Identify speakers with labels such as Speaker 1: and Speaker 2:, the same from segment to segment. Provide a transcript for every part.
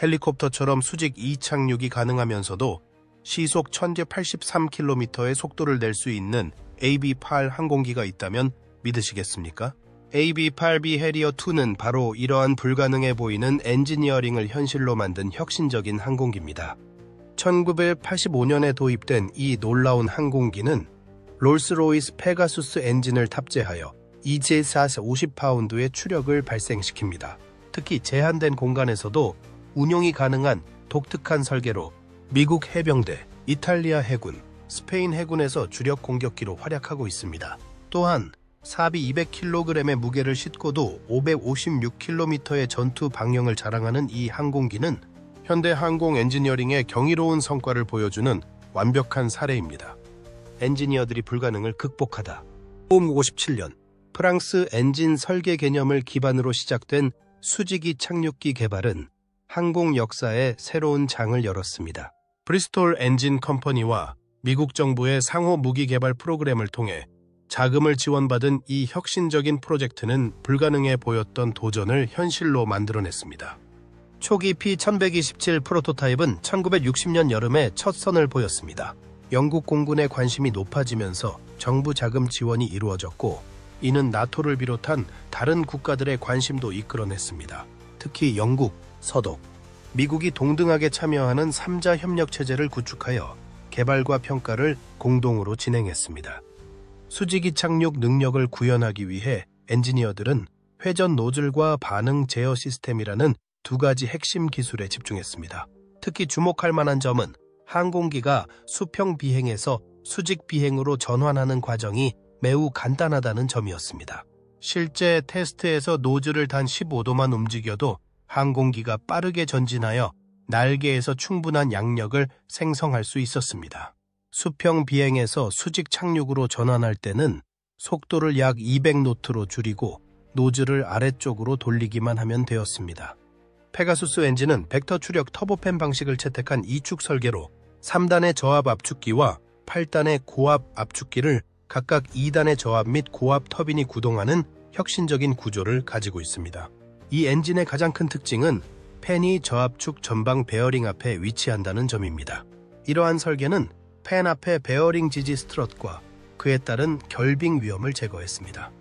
Speaker 1: 헬리콥터처럼 수직 이착륙이 가능하면서도 시속 1083km의 속도를 낼 수 있는 AB-8 항공기가 있다면 믿으시겠습니까? AB-8B 해리어2는 바로 이러한 불가능해 보이는 엔지니어링을 현실로 만든 혁신적인 항공기입니다. 1985년에 도입된 이 놀라운 항공기는 롤스로이스 페가수스 엔진을 탑재하여 EJ4 50파운드의 추력을 발생시킵니다. 특히 제한된 공간에서도 운용이 가능한 독특한 설계로 미국 해병대, 이탈리아 해군, 스페인 해군에서 주력 공격기로 활약하고 있습니다. 또한 사비 200kg의 무게를 싣고도 556km의 전투 방향을 자랑하는 이 항공기는 현대 항공 엔지니어링의 경이로운 성과를 보여주는 완벽한 사례입니다. 엔지니어들이 불가능을 극복하다. 1957년 프랑스 엔진 설계 개념을 기반으로 시작된 수직이 착륙기 개발은 항공 역사에 새로운 장을 열었습니다. 브리스톨 엔진 컴퍼니와 미국 정부의 상호 무기 개발 프로그램을 통해 자금을 지원받은 이 혁신적인 프로젝트는 불가능해 보였던 도전을 현실로 만들어냈습니다. 초기 P1127 프로토타입은 1960년 여름에 첫 선을 보였습니다. 영국 공군의 관심이 높아지면서 정부 자금 지원이 이루어졌고 이는 나토를 비롯한 다른 국가들의 관심도 이끌어냈습니다. 특히 영국, 서독, 미국이 동등하게 참여하는 3자 협력 체제를 구축하여 개발과 평가를 공동으로 진행했습니다. 수직이 착륙 능력을 구현하기 위해 엔지니어들은 회전 노즐과 반응 제어 시스템이라는 두 가지 핵심 기술에 집중했습니다. 특히 주목할 만한 점은 항공기가 수평 비행에서 수직 비행으로 전환하는 과정이 매우 간단하다는 점이었습니다. 실제 테스트에서 노즐을 단 15도만 움직여도 항공기가 빠르게 전진하여 날개에서 충분한 양력을 생성할 수 있었습니다. 수평 비행에서 수직 착륙으로 전환할 때는 속도를 약 200노트로 줄이고 노즐을 아래쪽으로 돌리기만 하면 되었습니다. 페가수스 엔진은 벡터 추력 터보팬 방식을 채택한 이축 설계로 3단의 저압 압축기와 8단의 고압 압축기를 각각 2단의 저압 및 고압 터빈이 구동하는 혁신적인 구조를 가지고 있습니다. 이 엔진의 가장 큰 특징은 팬이 저압축 전방 베어링 앞에 위치한다는 점입니다. 이러한 설계는 팬 앞의 베어링 지지 스트럿과 그에 따른 결빙 위험을 제거했습니다.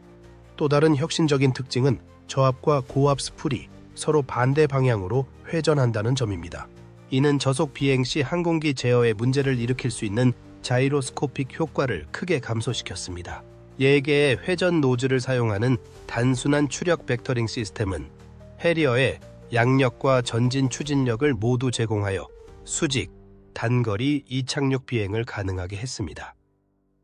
Speaker 1: 또 다른 혁신적인 특징은 저압과 고압 스풀이 서로 반대 방향으로 회전한다는 점입니다. 이는 저속 비행 시 항공기 제어에 문제를 일으킬 수 있는 자이로스코픽 효과를 크게 감소시켰습니다. 예개의 회전 노즐을 사용하는 단순한 추력 벡터링 시스템은 해리어의 양력과 전진 추진력을 모두 제공하여 수직, 단거리 이착륙 비행을 가능하게 했습니다.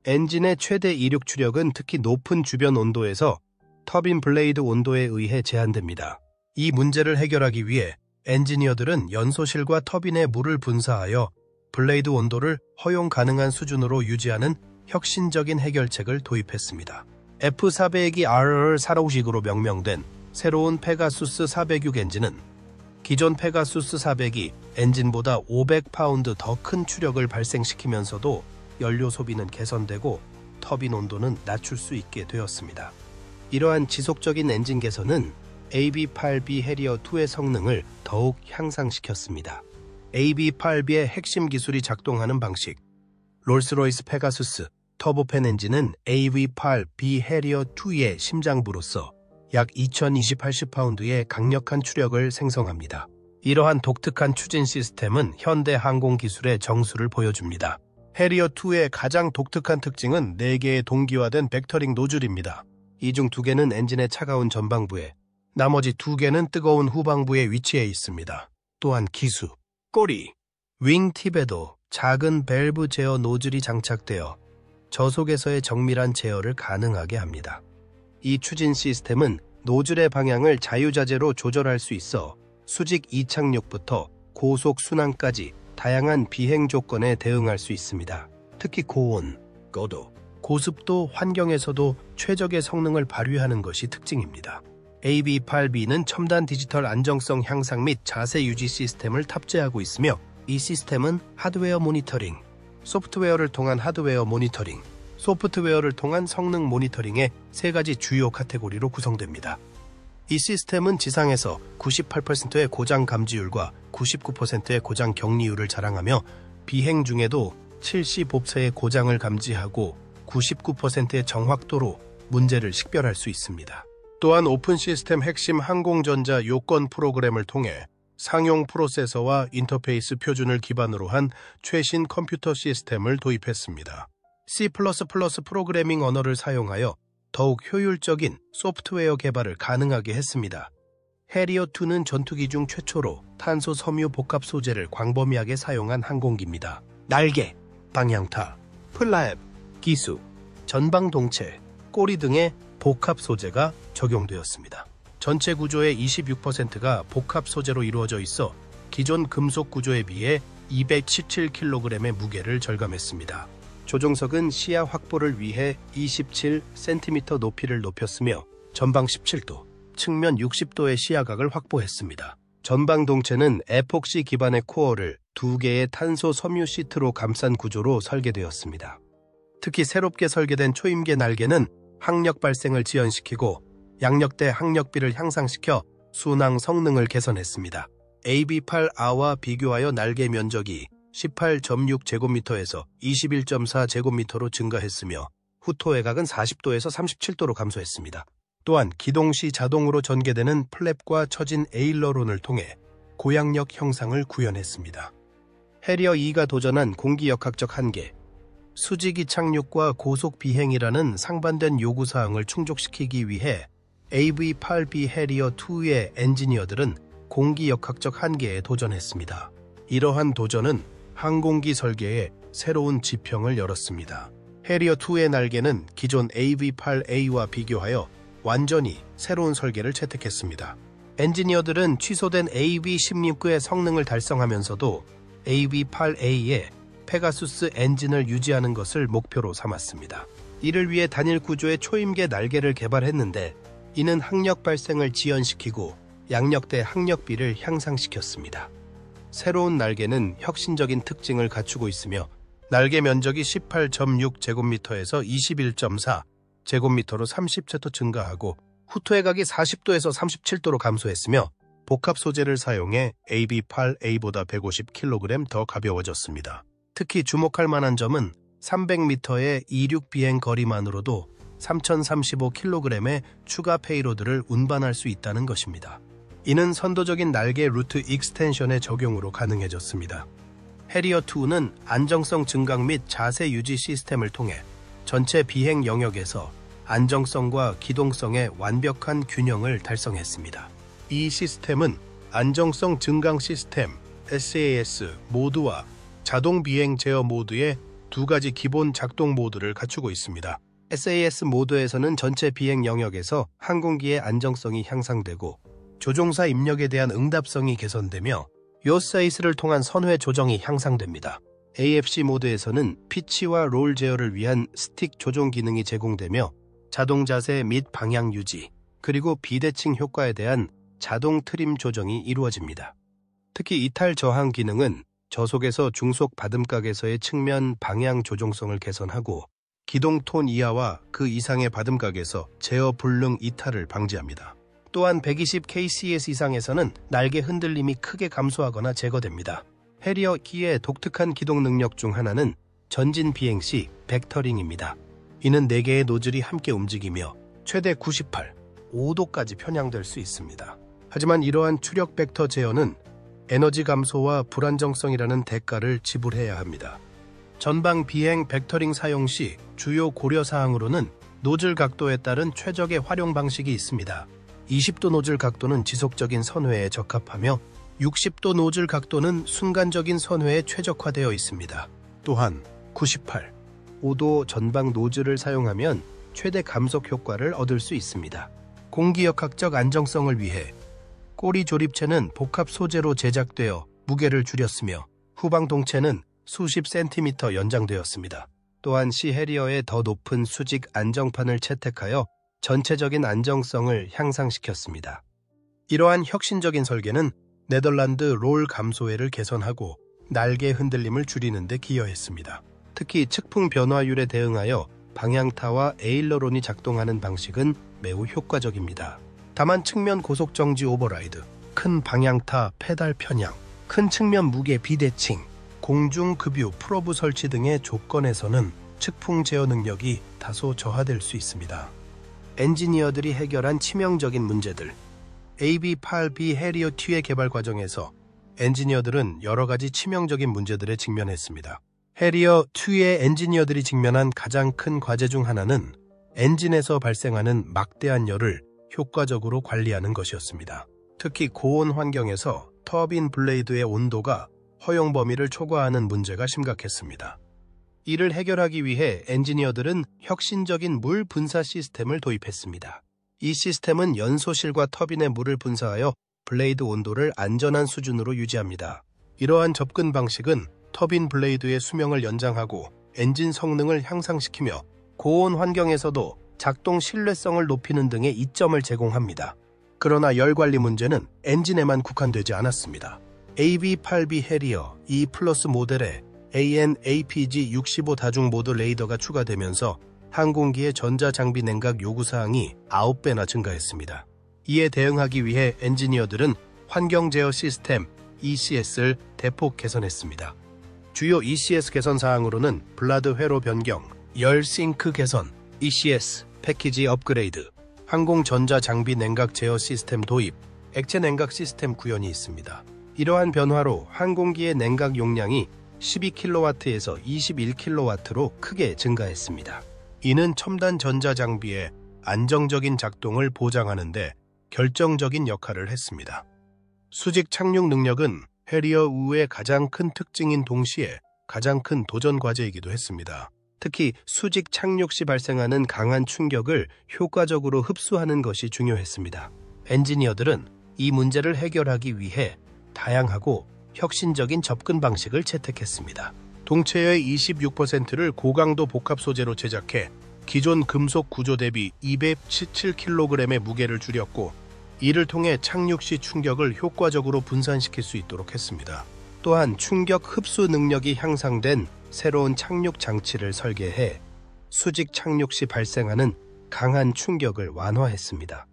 Speaker 1: 엔진의 최대 이륙 추력은 특히 높은 주변 온도에서 터빈 블레이드 온도에 의해 제한됩니다. 이 문제를 해결하기 위해 엔지니어들은 연소실과 터빈에 물을 분사하여 블레이드 온도를 허용 가능한 수준으로 유지하는 혁신적인 해결책을 도입했습니다. F402 RR4호식으로 명명된 새로운 페가수스 406 엔진은 기존 페가수스 400이 엔진보다 500파운드 더 큰 추력을 발생시키면서도 연료 소비는 개선되고 터빈 온도는 낮출 수 있게 되었습니다. 이러한 지속적인 엔진 개선은 AB-8B 해리어2의 성능을 더욱 향상시켰습니다. AB-8B의 핵심 기술이 작동하는 방식, 롤스로이스 페가수스 터보팬 엔진은 AB-8B 해리어2의 심장부로서 약 2280파운드의 강력한 추력을 생성합니다. 이러한 독특한 추진 시스템은 현대 항공 기술의 정수를 보여줍니다. 해리어2의 가장 독특한 특징은 4개의 동기화된 벡터링 노즐입니다. 이 중 2개는 엔진의 차가운 전방부에, 나머지 2개는 뜨거운 후방부에 위치해 있습니다. 또한 기수, 꼬리, 윙팁에도 작은 밸브 제어 노즐이 장착되어 저속에서의 정밀한 제어를 가능하게 합니다. 이 추진 시스템은 노즐의 방향을 자유자재로 조절할 수 있어 수직 이착륙부터 고속 순항까지 다양한 비행 조건에 대응할 수 있습니다. 특히 고온, 고도, 고습도 환경에서도 최적의 성능을 발휘하는 것이 특징입니다. AB-8B는 첨단 디지털 안정성 향상 및 자세 유지 시스템을 탑재하고 있으며 이 시스템은 하드웨어 모니터링, 소프트웨어를 통한 하드웨어 모니터링, 소프트웨어를 통한 성능 모니터링의 3가지 주요 카테고리로 구성됩니다. 이 시스템은 지상에서 98%의 고장 감지율과 99%의 고장 격리율을 자랑하며 비행 중에도 70봅새의 고장을 감지하고 99%의 정확도로 문제를 식별할 수 있습니다. 또한 오픈 시스템 핵심 항공전자 요건 프로그램을 통해 상용 프로세서와 인터페이스 표준을 기반으로 한 최신 컴퓨터 시스템을 도입했습니다. C++ 프로그래밍 언어를 사용하여 더욱 효율적인 소프트웨어 개발을 가능하게 했습니다. 해리어2는 전투기 중 최초로 탄소 섬유 복합 소재를 광범위하게 사용한 항공기입니다. 날개, 방향타, 플랩, 기수, 전방 동체, 꼬리 등의 복합 소재가 적용되었습니다. 전체 구조의 26%가 복합 소재로 이루어져 있어 기존 금속 구조에 비해 217kg의 무게를 절감했습니다. 조종석은 시야 확보를 위해 27cm 높이를 높였으며 전방 17도, 측면 60도의 시야각을 확보했습니다. 전방 동체는 에폭시 기반의 코어를 2개의 탄소 섬유 시트로 감싼 구조로 설계되었습니다. 특히 새롭게 설계된 초임계 날개는 항력 발생을 지연시키고 양력대 항력비를 향상시켜 순항 성능을 개선했습니다. AB-8A와 비교하여 날개 면적이 18.6제곱미터에서 21.4제곱미터로 증가했으며 후토 외곽은 40도에서 37도로 감소했습니다. 또한 기동 시 자동으로 전개되는 플랩과 처진 에일러론을 통해 고양력 형상을 구현했습니다. 해리어 2가 도전한 공기역학적 한계, 수직이 착륙과 고속 비행이라는 상반된 요구사항을 충족시키기 위해 AB-8B 해리어 2의 엔지니어들은 공기역학적 한계에 도전했습니다. 이러한 도전은 항공기 설계에 새로운 지평을 열었습니다. 해리어 2의 날개는 기존 AB-8A와 비교하여 완전히 새로운 설계를 채택했습니다. 엔지니어들은 취소된 AB-16의 성능을 달성하면서도 AB-8A의 페가수스 엔진을 유지하는 것을 목표로 삼았습니다. 이를 위해 단일 구조의 초임계 날개를 개발했는데 이는 항력 발생을 지연시키고 양력대 항력비를 향상시켰습니다. 새로운 날개는 혁신적인 특징을 갖추고 있으며 날개 면적이 18.6제곱미터에서 21.4제곱미터로 30제곱 증가하고 후토외곽이 40도에서 37도로 감소했으며 복합 소재를 사용해 AB-8A보다 150kg 더 가벼워졌습니다. 특히 주목할 만한 점은 300m의 이륙 비행 거리만으로도 3035kg의 추가 페이로드를 운반할 수 있다는 것입니다. 이는 선도적인 날개 루트 익스텐션의 적용으로 가능해졌습니다. 해리어2는 안정성 증강 및 자세 유지 시스템을 통해 전체 비행 영역에서 안정성과 기동성의 완벽한 균형을 달성했습니다. 이 시스템은 안정성 증강 시스템 SAS 모드와 자동 비행 제어 모드의 두 가지 기본 작동 모드를 갖추고 있습니다. SAS 모드에서는 전체 비행 영역에서 항공기의 안정성이 향상되고 조종사 입력에 대한 응답성이 개선되며 요사이스를 통한 선회 조정이 향상됩니다. AFC 모드에서는 피치와 롤 제어를 위한 스틱 조종 기능이 제공되며 자동 자세 및 방향 유지, 그리고 비대칭 효과에 대한 자동 트림 조정이 이루어집니다. 특히 이탈 저항 기능은 저속에서 중속 바듬각에서의 측면 방향 조종성을 개선하고 기동 톤 이하와 그 이상의 바듬각에서 제어 불능 이탈을 방지합니다. 또한 120kcs 이상에서는 날개 흔들림이 크게 감소하거나 제거됩니다. 해리어 2의 독특한 기동 능력 중 하나는 전진 비행 시 벡터링입니다. 이는 4개의 노즐이 함께 움직이며 최대 5도까지 편향될 수 있습니다. 하지만 이러한 추력 벡터 제어는 에너지 감소와 불안정성이라는 대가를 지불해야 합니다. 전방 비행 벡터링 사용 시 주요 고려사항으로는 노즐 각도에 따른 최적의 활용 방식이 있습니다. 20도 노즐 각도는 지속적인 선회에 적합하며 60도 노즐 각도는 순간적인 선회에 최적화되어 있습니다. 또한 5도 전방 노즐을 사용하면 최대 감속 효과를 얻을 수 있습니다. 공기역학적 안정성을 위해 꼬리 조립체는 복합 소재로 제작되어 무게를 줄였으며 후방 동체는 수십 센티미터 연장되었습니다. 또한 시 해리어의 더 높은 수직 안정판을 채택하여 전체적인 안정성을 향상시켰습니다. 이러한 혁신적인 설계는 네덜란드 롤 감소회를 개선하고 날개 흔들림을 줄이는 데 기여했습니다. 특히 측풍 변화율에 대응하여 방향타와 에일러론이 작동하는 방식은 매우 효과적입니다. 다만 측면 고속 정지 오버라이드, 큰 방향타 페달 편향, 큰 측면 무게 비대칭, 공중급유 프로브 설치 등의 조건에서는 측풍 제어 능력이 다소 저하될 수 있습니다. 엔지니어들이 해결한 치명적인 문제들. AB-8B 해리어 2의 개발 과정에서 엔지니어들은 여러 가지 치명적인 문제들에 직면했습니다. 해리어 2의 엔지니어들이 직면한 가장 큰 과제 중 하나는 엔진에서 발생하는 막대한 열을 효과적으로 관리하는 것이었습니다. 특히 고온 환경에서 터빈 블레이드의 온도가 허용 범위를 초과하는 문제가 심각했습니다. 이를 해결하기 위해 엔지니어들은 혁신적인 물 분사 시스템을 도입했습니다. 이 시스템은 연소실과 터빈에 물을 분사하여 블레이드 온도를 안전한 수준으로 유지합니다. 이러한 접근 방식은 터빈 블레이드의 수명을 연장하고 엔진 성능을 향상시키며 고온 환경에서도 작동 신뢰성을 높이는 등의 이점을 제공합니다. 그러나 열 관리 문제는 엔진에만 국한되지 않았습니다. AB-8B 해리어 E 플러스 모델에 AN/APG-65 다중 모드 레이더가 추가되면서 항공기의 전자장비 냉각 요구사항이 9배나 증가했습니다. 이에 대응하기 위해 엔지니어들은 환경 제어 시스템 ECS를 대폭 개선했습니다. 주요 ECS 개선 사항으로는 블라드 회로 변경, 열 싱크 개선, ECS 패키지 업그레이드, 항공 전자장비 냉각 제어 시스템 도입, 액체 냉각 시스템 구현이 있습니다. 이러한 변화로 항공기의 냉각 용량이 12kW에서 21kW로 크게 증가했습니다. 이는 첨단 전자장비의 안정적인 작동을 보장하는 데 결정적인 역할을 했습니다. 수직 착륙 능력은 해리어 우의 가장 큰 특징인 동시에 가장 큰 도전 과제이기도 했습니다. 특히 수직 착륙 시 발생하는 강한 충격을 효과적으로 흡수하는 것이 중요했습니다. 엔지니어들은 이 문제를 해결하기 위해 다양하고 혁신적인 접근 방식을 채택했습니다. 동체의 26%를 고강도 복합 소재로 제작해 기존 금속 구조 대비 217kg의 무게를 줄였고, 이를 통해 착륙 시 충격을 효과적으로 분산시킬 수 있도록 했습니다. 또한 충격 흡수 능력이 향상된 새로운 착륙 장치를 설계해 수직 착륙 시 발생하는 강한 충격을 완화했습니다.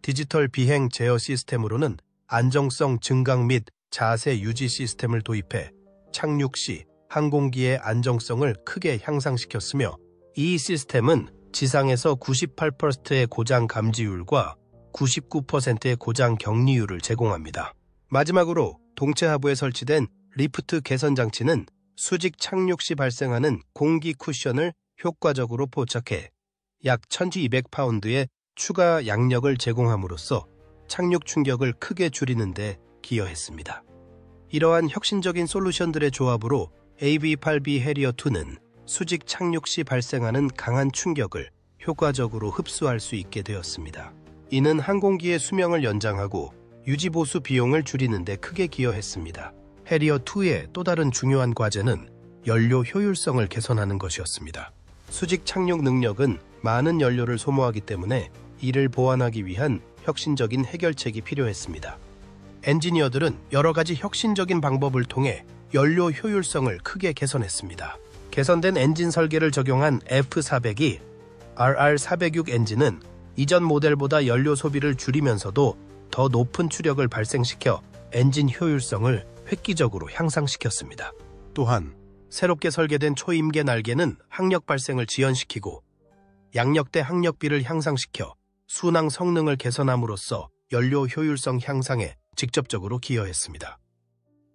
Speaker 1: 디지털 비행 제어 시스템으로는 안정성 증강 및 자세 유지 시스템을 도입해 착륙 시 항공기의 안정성을 크게 향상시켰으며, 이 시스템은 지상에서 98%의 고장 감지율과 99%의 고장 격리율을 제공합니다. 마지막으로 동체 하부에 설치된 리프트 개선 장치는 수직 착륙 시 발생하는 공기 쿠션을 효과적으로 포착해 약 1200파운드의 추가 양력을 제공함으로써 착륙 충격을 크게 줄이는 데 기여했습니다. 이러한 혁신적인 솔루션들의 조합으로 AB-8B 해리어2는 수직 착륙 시 발생하는 강한 충격을 효과적으로 흡수할 수 있게 되었습니다. 이는 항공기의 수명을 연장하고 유지보수 비용을 줄이는 데 크게 기여했습니다. 해리어2의 또 다른 중요한 과제는 연료 효율성을 개선하는 것이었습니다. 수직 착륙 능력은 많은 연료를 소모하기 때문에 이를 보완하기 위한 혁신적인 해결책이 필요했습니다. 엔지니어들은 여러 가지 혁신적인 방법을 통해 연료 효율성을 크게 개선했습니다. 개선된 엔진 설계를 적용한 F400이 RR406 엔진은 이전 모델보다 연료 소비를 줄이면서도 더 높은 추력을 발생시켜 엔진 효율성을 획기적으로 향상시켰습니다. 또한 새롭게 설계된 초임계 날개는 항력 발생을 지연시키고 양력대 항력비를 향상시켜 순항 성능을 개선함으로써 연료 효율성 향상에 직접적으로 기여했습니다.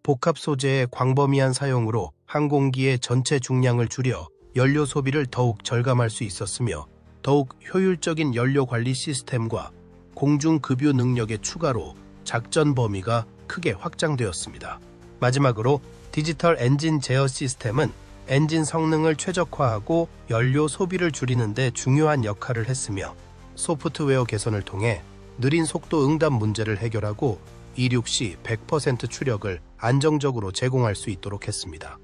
Speaker 1: 복합 소재의 광범위한 사용으로 항공기의 전체 중량을 줄여 연료 소비를 더욱 절감할 수 있었으며, 더욱 효율적인 연료 관리 시스템과 공중급유 능력의 추가로 작전 범위가 크게 확장되었습니다. 마지막으로 디지털 엔진 제어 시스템은 엔진 성능을 최적화하고 연료 소비를 줄이는 데 중요한 역할을 했으며, 소프트웨어 개선을 통해 느린 속도 응답 문제를 해결하고 이륙 시 100% 추력을 안정적으로 제공할 수 있도록 했습니다.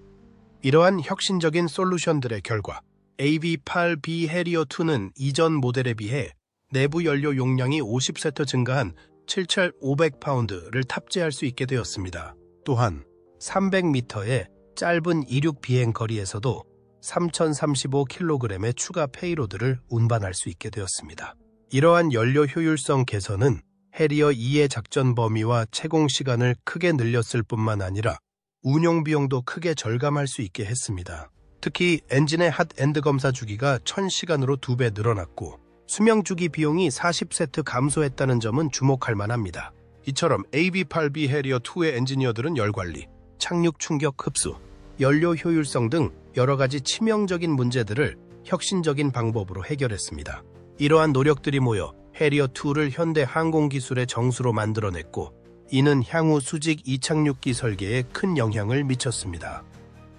Speaker 1: 이러한 혁신적인 솔루션들의 결과 AB-8B 해리어2는 이전 모델에 비해 내부 연료 용량이 50세트 증가한 7,500파운드를 탑재할 수 있게 되었습니다. 또한 300m의 짧은 이륙 비행 거리에서도 3,035kg의 추가 페이로드를 운반할 수 있게 되었습니다. 이러한 연료 효율성 개선은 해리어 2의 작전 범위와 채공 시간을 크게 늘렸을 뿐만 아니라 운용 비용도 크게 절감할 수 있게 했습니다. 특히 엔진의 핫엔드 검사 주기가 1000시간으로 2배 늘어났고 수명 주기 비용이 40세트 감소했다는 점은 주목할 만합니다. 이처럼 AB-8B 해리어2의 엔지니어들은 열관리, 착륙 충격 흡수, 연료 효율성 등 여러 가지 치명적인 문제들을 혁신적인 방법으로 해결했습니다. 이러한 노력들이 모여 해리어2를 현대 항공기술의 정수로 만들어냈고 이는 향후 수직 이착륙기 설계에 큰 영향을 미쳤습니다.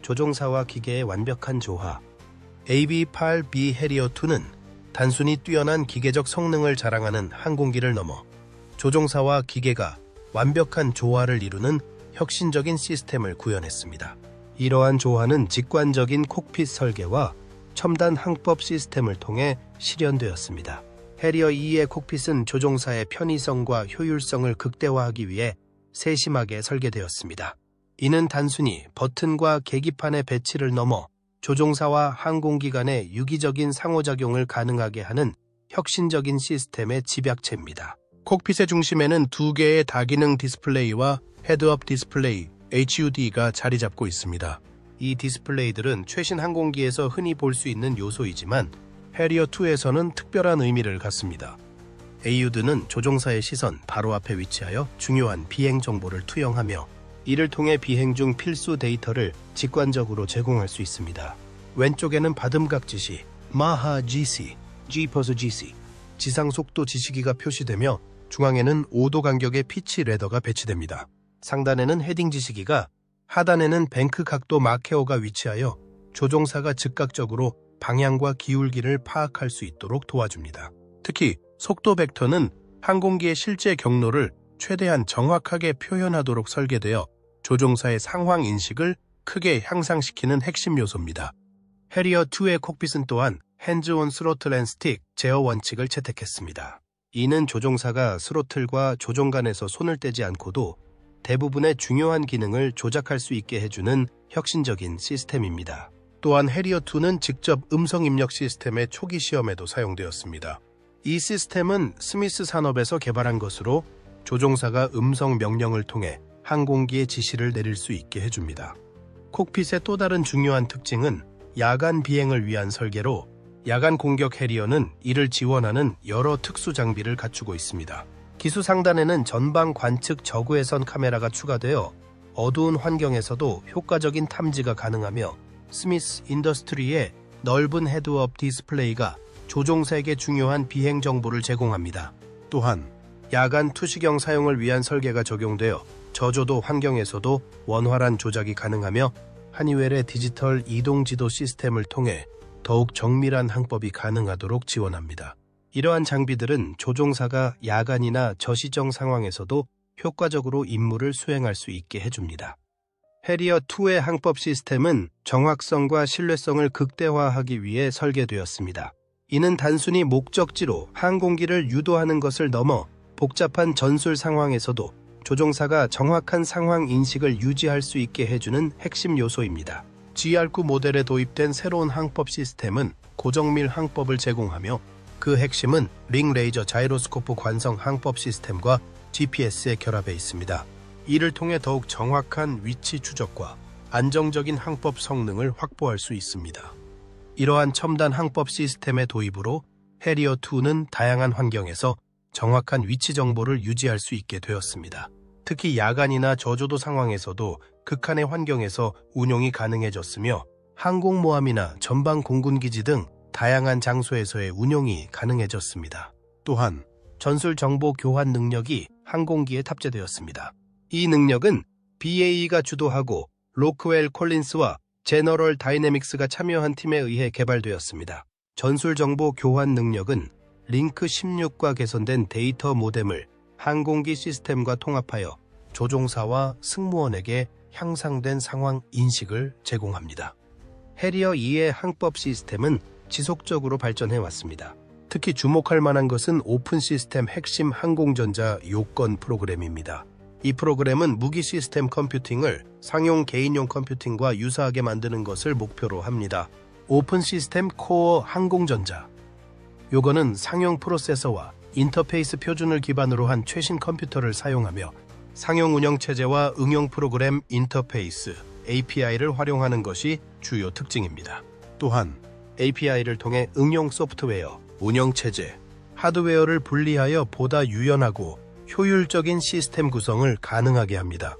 Speaker 1: 조종사와 기계의 완벽한 조화. AB-8B 해리어2는 단순히 뛰어난 기계적 성능을 자랑하는 항공기를 넘어 조종사와 기계가 완벽한 조화를 이루는 혁신적인 시스템을 구현했습니다. 이러한 조화는 직관적인 콕핏 설계와 첨단 항법 시스템을 통해 실현되었습니다. 해리어 2의 콕핏은 조종사의 편의성과 효율성을 극대화하기 위해 세심하게 설계되었습니다. 이는 단순히 버튼과 계기판의 배치를 넘어 조종사와 항공기 간의 유기적인 상호작용을 가능하게 하는 혁신적인 시스템의 집약체입니다. 콕핏의 중심에는 2개의 다기능 디스플레이와 헤드업 디스플레이 HUD가 자리 잡고 있습니다. 이 디스플레이들은 최신 항공기에서 흔히 볼 수 있는 요소이지만 해리어2에서는 특별한 의미를 갖습니다. HUD는 조종사의 시선 바로 앞에 위치하여 중요한 비행 정보를 투영하며 이를 통해 비행 중 필수 데이터를 직관적으로 제공할 수 있습니다. 왼쪽에는 바듬각 지시, 마하 GC, G퍼스 GC, 지상 속도 지시기가 표시되며 중앙에는 5도 간격의 피치 레더가 배치됩니다. 상단에는 헤딩 지시기가, 하단에는 뱅크 각도 마케어가 위치하여 조종사가 즉각적으로 방향과 기울기를 파악할 수 있도록 도와줍니다. 특히 속도 벡터는 항공기의 실제 경로를 최대한 정확하게 표현하도록 설계되어 조종사의 상황 인식을 크게 향상시키는 핵심 요소입니다. 해리어2의 콕핏은 또한 핸즈온 스로틀 앤 스틱 제어 원칙을 채택했습니다. 이는 조종사가 스로틀과 조종간에서 손을 떼지 않고도 대부분의 중요한 기능을 조작할 수 있게 해주는 혁신적인 시스템입니다. 또한 해리어2는 직접 음성 입력 시스템의 초기 시험에도 사용되었습니다. 이 시스템은 스미스 산업에서 개발한 것으로 조종사가 음성 명령을 통해 항공기의 지시를 내릴 수 있게 해줍니다. 콕핏의 또 다른 중요한 특징은 야간 비행을 위한 설계로 야간 공격 해리어는 이를 지원하는 여러 특수 장비를 갖추고 있습니다. 기수 상단에는 전방 관측 저구외선 카메라가 추가되어 어두운 환경에서도 효과적인 탐지가 가능하며 스미스 인더스트리의 넓은 헤드업 디스플레이가 조종사에게 중요한 비행 정보를 제공합니다. 또한 야간 투시경 사용을 위한 설계가 적용되어 저조도 환경에서도 원활한 조작이 가능하며 하니웰의 디지털 이동 지도 시스템을 통해 더욱 정밀한 항법이 가능하도록 지원합니다. 이러한 장비들은 조종사가 야간이나 저시정 상황에서도 효과적으로 임무를 수행할 수 있게 해줍니다. 해리어2의 항법 시스템은 정확성과 신뢰성을 극대화하기 위해 설계되었습니다. 이는 단순히 목적지로 항공기를 유도하는 것을 넘어 복잡한 전술 상황에서도 조종사가 정확한 상황 인식을 유지할 수 있게 해주는 핵심 요소입니다. GR9 모델에 도입된 새로운 항법 시스템은 고정밀 항법을 제공하며 그 핵심은 링 레이저 자이로스코프 관성 항법 시스템과 GPS의 결합에 있습니다. 이를 통해 더욱 정확한 위치 추적과 안정적인 항법 성능을 확보할 수 있습니다. 이러한 첨단 항법 시스템의 도입으로 해리어2는 다양한 환경에서 정확한 위치 정보를 유지할 수 있게 되었습니다. 특히 야간이나 저조도 상황에서도 극한의 환경에서 운용이 가능해졌으며 항공모함이나 전방 공군기지 등 다양한 장소에서의 운용이 가능해졌습니다. 또한 전술 정보 교환 능력이 항공기에 탑재되었습니다. 이 능력은 BAE가 주도하고 로크웰 콜린스와 제너럴 다이내믹스가 참여한 팀에 의해 개발되었습니다. 전술 정보 교환 능력은 링크 16과 개선된 데이터 모뎀을 항공기 시스템과 통합하여 조종사와 승무원에게 향상된 상황 인식을 제공합니다. 해리어 2의 항법 시스템은 지속적으로 발전해왔습니다. 특히 주목할 만한 것은 오픈 시스템 핵심 항공전자 요건 프로그램입니다. 이 프로그램은 무기 시스템 컴퓨팅을 상용 개인용 컴퓨팅과 유사하게 만드는 것을 목표로 합니다. 오픈 시스템 코어 항공전자 요거는 상용 프로세서와 인터페이스 표준을 기반으로 한 최신 컴퓨터를 사용하며 상용 운영체제와 응용 프로그램 인터페이스 API를 활용하는 것이 주요 특징입니다. 또한 API를 통해 응용 소프트웨어, 운영체제, 하드웨어를 분리하여 보다 유연하고 효율적인 시스템 구성을 가능하게 합니다.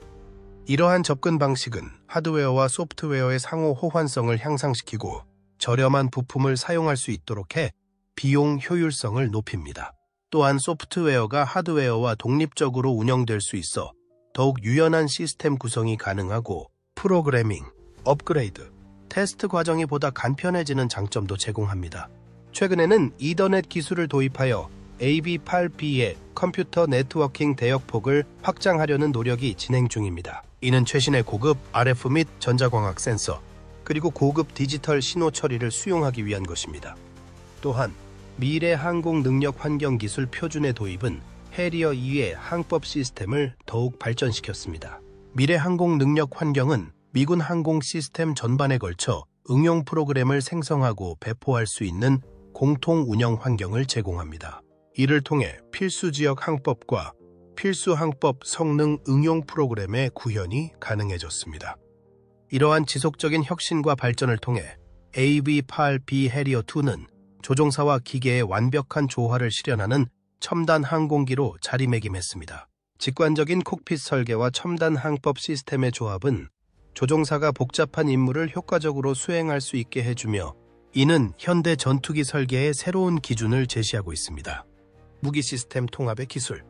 Speaker 1: 이러한 접근 방식은 하드웨어와 소프트웨어의 상호 호환성을 향상시키고 저렴한 부품을 사용할 수 있도록 해 비용 효율성을 높입니다. 또한 소프트웨어가 하드웨어와 독립적으로 운영될 수 있어 더욱 유연한 시스템 구성이 가능하고 프로그래밍, 업그레이드, 테스트 과정이 보다 간편해지는 장점도 제공합니다. 최근에는 이더넷 기술을 도입하여 AB8B의 컴퓨터 네트워킹 대역폭을 확장하려는 노력이 진행 중입니다. 이는 최신의 고급 RF 및 전자광학 센서, 그리고 고급 디지털 신호 처리를 수용하기 위한 것입니다. 또한 미래 항공 능력 환경 기술 표준의 도입은 해리어 2의 항법 시스템을 더욱 발전시켰습니다. 미래 항공 능력 환경은 미군 항공 시스템 전반에 걸쳐 응용 프로그램을 생성하고 배포할 수 있는 공통 운영 환경을 제공합니다. 이를 통해 필수 지역 항법과 필수 항법 성능 응용 프로그램의 구현이 가능해졌습니다. 이러한 지속적인 혁신과 발전을 통해 AB8B 해리어2는 조종사와 기계의 완벽한 조화를 실현하는 첨단 항공기로 자리매김했습니다. 직관적인 콕핏 설계와 첨단 항법 시스템의 조합은 조종사가 복잡한 임무를 효과적으로 수행할 수 있게 해주며 이는 현대 전투기 설계의 새로운 기준을 제시하고 있습니다. 무기 시스템 통합의 기술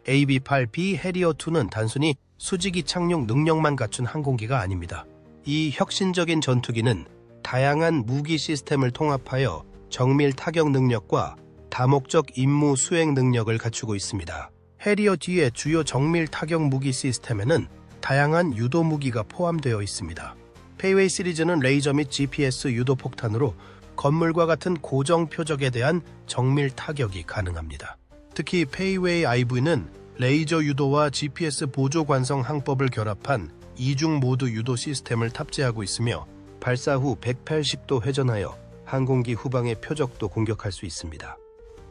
Speaker 1: AB8B 해리어2는 단순히 수직이 착륙 능력만 갖춘 항공기가 아닙니다. 이 혁신적인 전투기는 다양한 무기 시스템을 통합하여 정밀 타격 능력과 다목적 임무 수행 능력을 갖추고 있습니다. 해리어 뒤의 주요 정밀 타격 무기 시스템에는 다양한 유도 무기가 포함되어 있습니다. 페이웨이 시리즈는 레이저 및 GPS 유도 폭탄으로 건물과 같은 고정 표적에 대한 정밀 타격이 가능합니다. 특히 페이웨이 IV는 레이저 유도와 GPS 보조 관성 항법을 결합한 이중 모드 유도 시스템을 탑재하고 있으며 발사 후 180도 회전하여 항공기 후방의 표적도 공격할 수 있습니다.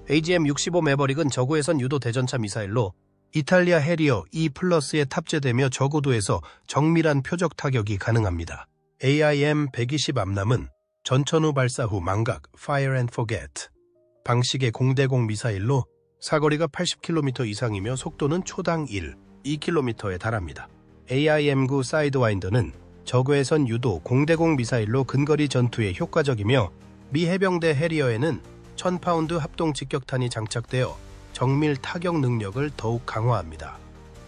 Speaker 1: AGM-65 매버릭은 저고해선 유도 대전차 미사일로 이탈리아 해리어 E+에 탑재되며 저고도에서 정밀한 표적 타격이 가능합니다. AIM-120 암람은 전천후 발사 후 망각 Fire and Forget 방식의 공대공 미사일로 사거리가 80km 이상이며 속도는 초당 2km에 달합니다. AIM-9 사이드와인더는 저고해선 유도 공대공 미사일로 근거리 전투에 효과적이며 미 해병대 해리어에는 1000파운드 합동 직격탄이 장착되어 정밀 타격 능력을 더욱 강화합니다.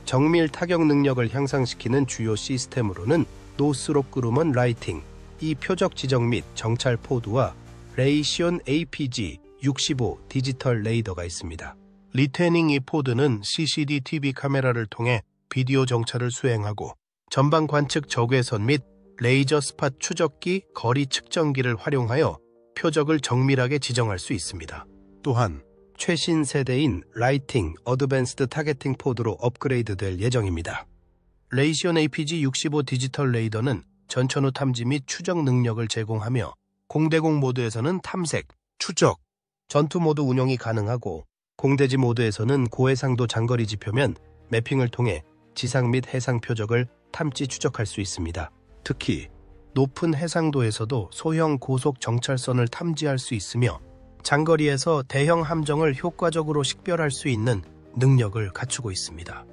Speaker 1: 정밀 타격 능력을 향상시키는 주요 시스템으로는 노스롭 그루먼 라이팅, 이 표적 지정 및 정찰 포드와 레이시온 APG-65 디지털 레이더가 있습니다. 리테닝 이 포드는 CCD-TV 카메라를 통해 비디오 정찰을 수행하고 전방 관측 적외선 및 레이저 스팟 추적기, 거리 측정기를 활용하여 표적을 정밀하게 지정할 수 있습니다. 또한 최신 세대인 라이팅 어드밴스드 타겟팅 포드로 업그레이드될 예정입니다. 레이시온 APG-65 디지털 레이더는 전천후 탐지 및 추적 능력을 제공하며 공대공 모드에서는 탐색, 추적, 전투 모드 운영이 가능하고 공대지 모드에서는 고해상도 장거리 지표면 매핑을 통해 지상 및 해상 표적을 탐지 추적할 수 있습니다. 특히 높은 해상도에서도 소형 고속 정찰선을 탐지할 수 있으며 장거리에서 대형 함정을 효과적으로 식별할 수 있는 능력을 갖추고 있습니다.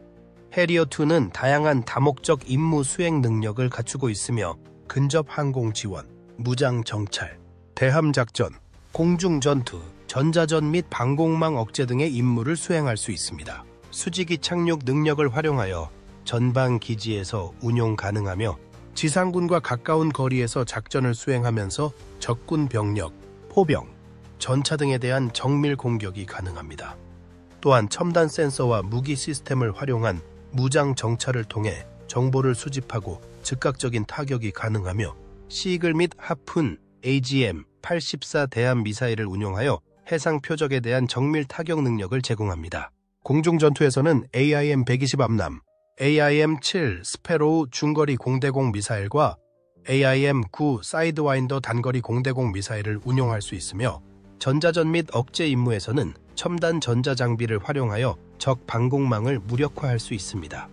Speaker 1: 해리어2는 다양한 다목적 임무 수행 능력을 갖추고 있으며 근접 항공 지원, 무장 정찰, 대함 작전, 공중 전투, 전자전 및 방공망 억제 등의 임무를 수행할 수 있습니다. 수직이 착륙 능력을 활용하여 전방 기지에서 운용 가능하며 지상군과 가까운 거리에서 작전을 수행하면서 적군 병력, 포병, 전차 등에 대한 정밀 공격이 가능합니다. 또한 첨단 센서와 무기 시스템을 활용한 무장 정찰을 통해 정보를 수집하고 즉각적인 타격이 가능하며 시글 및 하푼, AGM-84 대함 미사일을 운용하여 해상 표적에 대한 정밀 타격 능력을 제공합니다. 공중 전투에서는 AIM-120 암람, AIM-7 스페로우 중거리 공대공 미사일과 AIM-9 사이드와인더 단거리 공대공 미사일을 운용할 수 있으며 전자전 및 억제 임무에서는 첨단 전자장비를 활용하여 적 방공망을 무력화할 수 있습니다.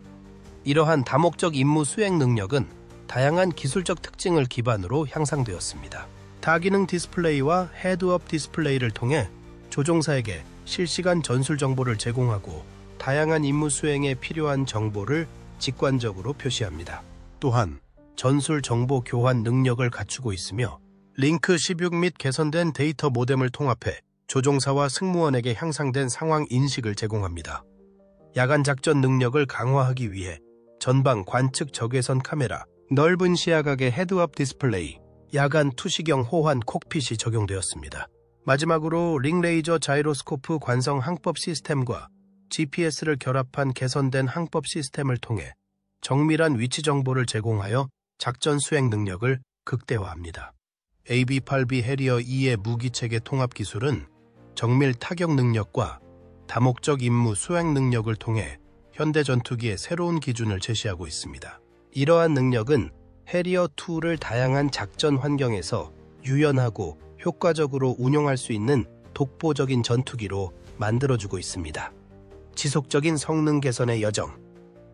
Speaker 1: 이러한 다목적 임무 수행 능력은 다양한 기술적 특징을 기반으로 향상되었습니다. 다기능 디스플레이와 헤드업 디스플레이를 통해 조종사에게 실시간 전술 정보를 제공하고 다양한 임무 수행에 필요한 정보를 직관적으로 표시합니다. 또한 전술 정보 교환 능력을 갖추고 있으며 링크 16 및 개선된 데이터 모뎀을 통합해 조종사와 승무원에게 향상된 상황 인식을 제공합니다. 야간 작전 능력을 강화하기 위해 전방 관측 적외선 카메라, 넓은 시야각의 헤드업 디스플레이, 야간 투시경 호환 콕핏이 적용되었습니다. 마지막으로 링레이저 자이로스코프 관성 항법 시스템과 GPS를 결합한 개선된 항법 시스템을 통해 정밀한 위치 정보를 제공하여 작전 수행 능력을 극대화합니다. AB-8B 해리어 2의 무기체계 통합 기술은 정밀 타격 능력과 다목적 임무 수행 능력을 통해 현대 전투기의 새로운 기준을 제시하고 있습니다. 이러한 능력은 해리어2를 다양한 작전 환경에서 유연하고 효과적으로 운용할 수 있는 독보적인 전투기로 만들어주고 있습니다. 지속적인 성능 개선의 여정.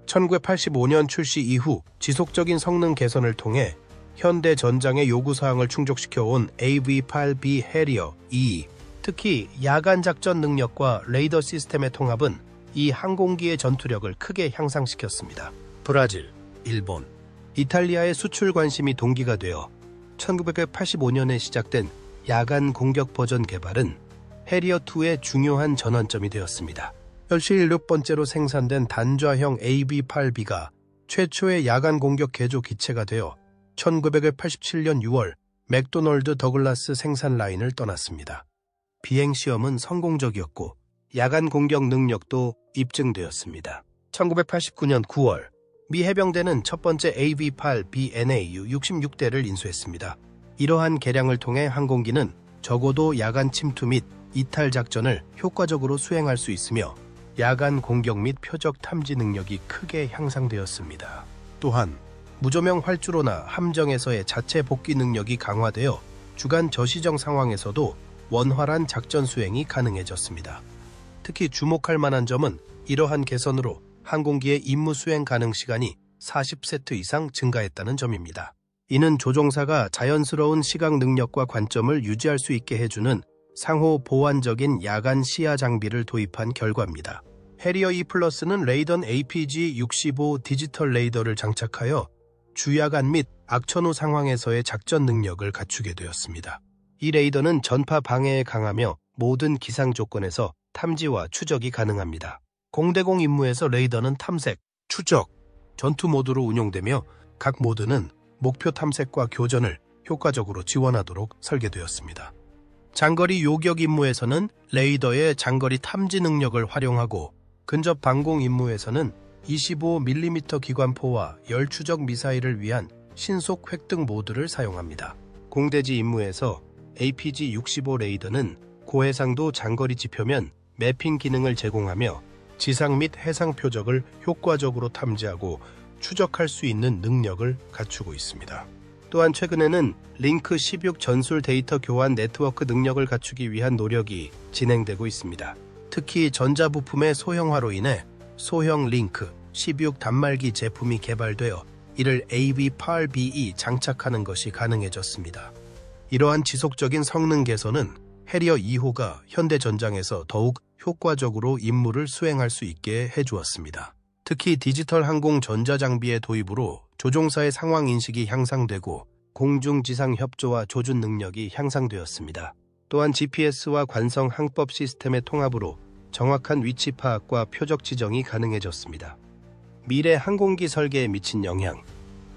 Speaker 1: 1985년 출시 이후 지속적인 성능 개선을 통해 현대 전장의 요구사항을 충족시켜온 AB-8B 해리어 2, 특히 야간 작전 능력과 레이더 시스템의 통합은 이 항공기의 전투력을 크게 향상시켰습니다. 브라질, 일본, 이탈리아의 수출 관심이 동기가 되어 1985년에 시작된 야간 공격 버전 개발은 해리어2의 중요한 전환점이 되었습니다. 혈실 6번째로 생산된 단좌형 AB-8B가 최초의 야간 공격 개조 기체가 되어 1987년 6월 맥도널드 더글라스 생산 라인을 떠났습니다. 비행시험은 성공적이었고 야간 공격 능력도 입증되었습니다. 1989년 9월 미 해병대는 첫 번째 AB-8BNAU 66대를 인수했습니다. 이러한 개량을 통해 항공기는 적어도 야간 침투 및 이탈 작전을 효과적으로 수행할 수 있으며 야간 공격 및 표적 탐지 능력이 크게 향상되었습니다. 또한 무조명 활주로나 함정에서의 자체 복귀 능력이 강화되어 주간 저시정 상황에서도 원활한 작전 수행이 가능해졌습니다. 특히 주목할 만한 점은 이러한 개선으로 항공기의 임무 수행 가능 시간이 40세트 이상 증가했다는 점입니다. 이는 조종사가 자연스러운 시각 능력과 관점을 유지할 수 있게 해주는 상호 보완적인 야간 시야 장비를 도입한 결과입니다. 해리어 2 플러스는 레이던 APG-65 디지털 레이더를 장착하여 주야간 및 악천후 상황에서의 작전 능력을 갖추게 되었습니다. 이 레이더는 전파 방해에 강하며 모든 기상 조건에서 탐지와 추적이 가능합니다. 공대공 임무에서 레이더는 탐색, 추적, 전투 모드로 운용되며 각 모드는 목표 탐색과 교전을 효과적으로 지원하도록 설계되었습니다. 장거리 요격 임무에서는 레이더의 장거리 탐지 능력을 활용하고 근접 방공 임무에서는 25mm 기관포와 열추적 미사일을 위한 신속 획득 모드를 사용합니다. 공대지 임무에서 APG-65 레이더는 고해상도 장거리 지표면 매핑 기능을 제공하며 지상 및 해상 표적을 효과적으로 탐지하고 추적할 수 있는 능력을 갖추고 있습니다. 또한 최근에는 링크 16 전술 데이터 교환 네트워크 능력을 갖추기 위한 노력이 진행되고 있습니다. 특히 전자부품의 소형화로 인해 소형 링크 16 단말기 제품이 개발되어 이를 AB-8B에 장착하는 것이 가능해졌습니다. 이러한 지속적인 성능 개선은 해리어 2호가 현대 전장에서 더욱 효과적으로 임무를 수행할 수 있게 해주었습니다. 특히 디지털 항공 전자장비의 도입으로 조종사의 상황 인식이 향상되고 공중지상 협조와 조준 능력이 향상되었습니다. 또한 GPS와 관성 항법 시스템의 통합으로 정확한 위치 파악과 표적 지정이 가능해졌습니다. 미래 항공기 설계에 미친 영향.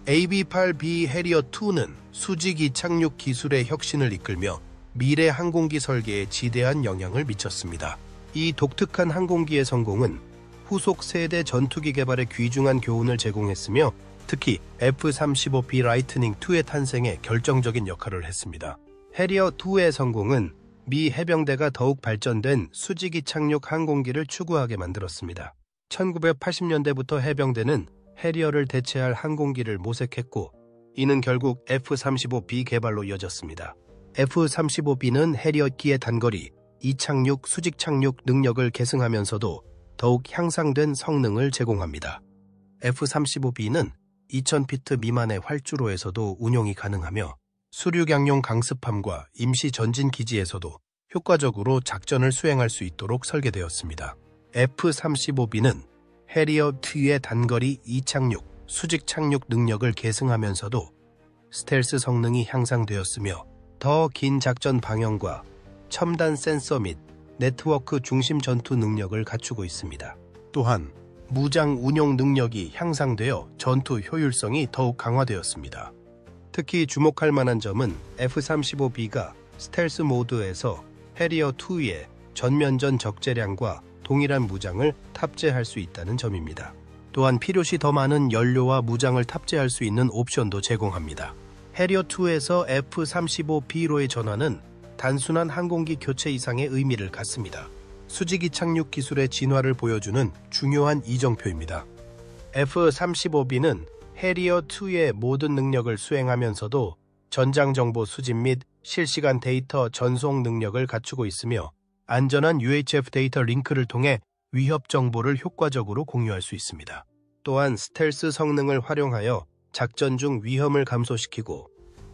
Speaker 1: AB-8B 해리어2는 수직 이착륙 기술의 혁신을 이끌며 미래 항공기 설계에 지대한 영향을 미쳤습니다. 이 독특한 항공기의 성공은 후속 세대 전투기 개발에 귀중한 교훈을 제공했으며 특히 F-35B 라이트닝2의 탄생에 결정적인 역할을 했습니다. 해리어2의 성공은 미 해병대가 더욱 발전된 수직이 착륙 항공기를 추구하게 만들었습니다. 1980년대부터 해병대는 해리어를 대체할 항공기를 모색했고 이는 결국 F-35B 개발로 이어졌습니다. F-35B는 해리어기의 단거리, 이착륙, 수직 착륙 능력을 계승하면서도 더욱 향상된 성능을 제공합니다. F-35B는 2000피트 미만의 활주로에서도 운용이 가능하며 수륙양용 강습함과 임시 전진 기지에서도 효과적으로 작전을 수행할 수 있도록 설계되었습니다. F-35B는 해리어2의 단거리 이착륙, 수직 착륙 능력을 계승하면서도 스텔스 성능이 향상되었으며 더 긴 작전 방향과 첨단 센서 및 네트워크 중심 전투 능력을 갖추고 있습니다. 또한 무장 운용 능력이 향상되어 전투 효율성이 더욱 강화되었습니다. 특히 주목할 만한 점은 F-35B가 스텔스 모드에서 해리어2의 전면전 적재량과 동일한 무장을 탑재할 수 있다는 점입니다. 또한 필요시 더 많은 연료와 무장을 탑재할 수 있는 옵션도 제공합니다. 해리어2에서 F-35B로의 전환은 단순한 항공기 교체 이상의 의미를 갖습니다. 수직 이착륙 기술의 진화를 보여주는 중요한 이정표입니다. F-35B는 해리어2의 모든 능력을 수행하면서도 전장 정보 수집 및 실시간 데이터 전송 능력을 갖추고 있으며 안전한 UHF 데이터 링크를 통해 위협 정보를 효과적으로 공유할 수 있습니다. 또한 스텔스 성능을 활용하여 작전 중 위험을 감소시키고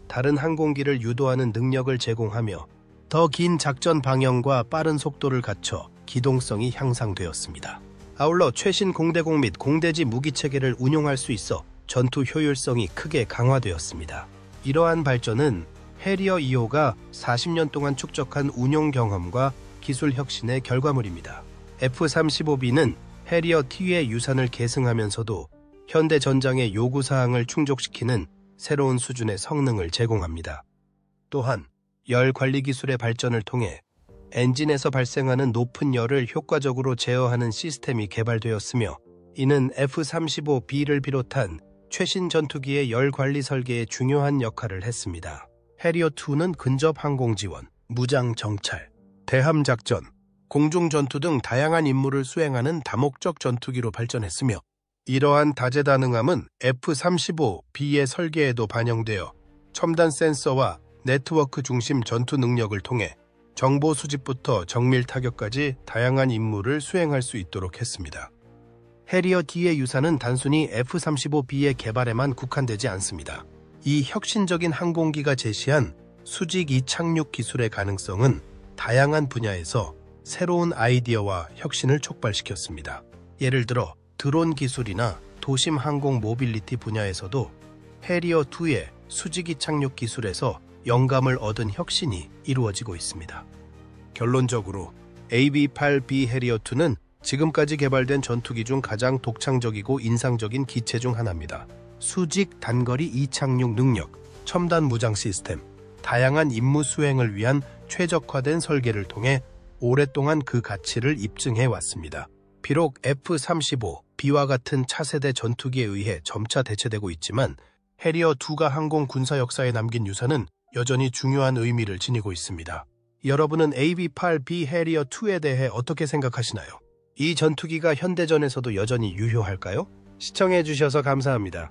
Speaker 1: 다른 항공기를 유도하는 능력을 제공하며 더 긴 작전 방향과 빠른 속도를 갖춰 기동성이 향상되었습니다. 아울러 최신 공대공 및 공대지 무기체계를 운용할 수 있어 전투 효율성이 크게 강화되었습니다. 이러한 발전은 해리어 2호가 40년 동안 축적한 운용 경험과 기술 혁신의 결과물입니다. F-35B는 해리어 T의 유산을 계승하면서도 현대 전장의 요구사항을 충족시키는 새로운 수준의 성능을 제공합니다. 또한 열 관리 기술의 발전을 통해 엔진에서 발생하는 높은 열을 효과적으로 제어하는 시스템이 개발되었으며 이는 F-35B를 비롯한 최신 전투기의 열 관리 설계에 중요한 역할을 했습니다. 해리어2는 근접 항공 지원, 무장 정찰, 대함 작전, 공중 전투 등 다양한 임무를 수행하는 다목적 전투기로 발전했으며 이러한 다재다능함은 F-35B의 설계에도 반영되어 첨단 센서와 네트워크 중심 전투 능력을 통해 정보 수집부터 정밀 타격까지 다양한 임무를 수행할 수 있도록 했습니다. 해리어 D의 유산은 단순히 F-35B의 개발에만 국한되지 않습니다. 이 혁신적인 항공기가 제시한 수직 이착륙 기술의 가능성은 다양한 분야에서 새로운 아이디어와 혁신을 촉발시켰습니다. 예를 들어 드론 기술이나 도심 항공 모빌리티 분야에서도 해리어2의 수직 이착륙 기술에서 영감을 얻은 혁신이 이루어지고 있습니다. 결론적으로 AB-8B 해리어2는 지금까지 개발된 전투기 중 가장 독창적이고 인상적인 기체 중 하나입니다. 수직 단거리 이착륙 능력, 첨단 무장 시스템, 다양한 임무 수행을 위한 최적화된 설계를 통해 오랫동안 그 가치를 입증해 왔습니다. 비록 F-35B와 같은 차세대 전투기에 의해 점차 대체되고 있지만 해리어2가 항공 군사 역사에 남긴 유산은 여전히 중요한 의미를 지니고 있습니다. 여러분은 AB-8B 해리어2에 대해 어떻게 생각하시나요? 이 전투기가 현대전에서도 여전히 유효할까요? 시청해주셔서 감사합니다.